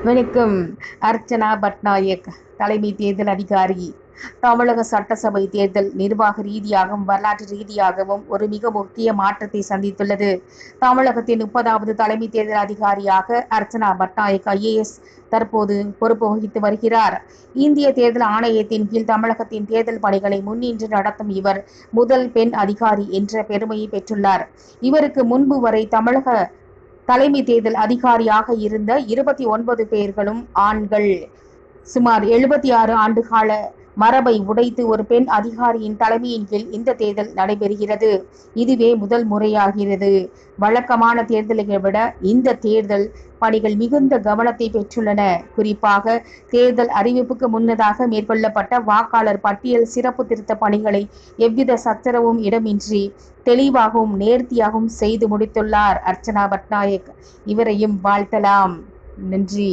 வணக்கம். அர்ச்சனா பட்நாயக், தலைமை தேர்தல் அதிகாரி. தமிழக சட்டசபை தேர்தல் நிர்வாக ரீதியாகவும் வரலாற்று ரீதியாகவும் ஒரு மிக முக்கிய மாற்றத்தை சந்தித்துள்ளது. தமிழகத்தின் 30வது தலைமை தேர்தல் அதிகாரியாக அர்ச்சனா பட்நாயக் ஐஏஎஸ் தற்போது பொறுப்பு வகித்து வருகிறார். இந்திய தேர்தல் ஆணையத்தின் கீழ் தமிழகத்தின் தேர்தல் பணிகளை முன்னின்று நடத்தும் இவர் முதல் பெண் அதிகாரி என்ற பெருமையை பெற்றுள்ளார். இவருக்கு முன்பு வரை தமிழக தலைமை தேர்தல் அதிகாரியாக இருந்த 29 பேர்களும் ஆண்கள். சுமார் 76 ஆண்டுகால மரபை உடைத்து ஒரு பெண் அதிகாரியின் தலைமையின் கீழ் இந்த தேர்தல் நடைபெறுகிறது. இதுவே முதல் முறையாகிறது. வழக்கமான தேர்தலை விட இந்த தேர்தல் பணிகள் மிகுந்த கவனத்தை பெற்றுள்ளன. குறிப்பாக தேர்தல் அறிவிப்புக்கு முன்னதாக மேற்கொள்ளப்பட்ட வாக்காளர் பட்டியல் சிறப்பு திருத்த பணிகளை எவ்வித சச்சரவும் இடமின்றி தெளிவாகவும் நேர்த்தியாகவும் செய்து முடித்துள்ளார் அர்ச்சனா பட்நாயக். இவரையும் வாழ்த்தலாம். நன்றி.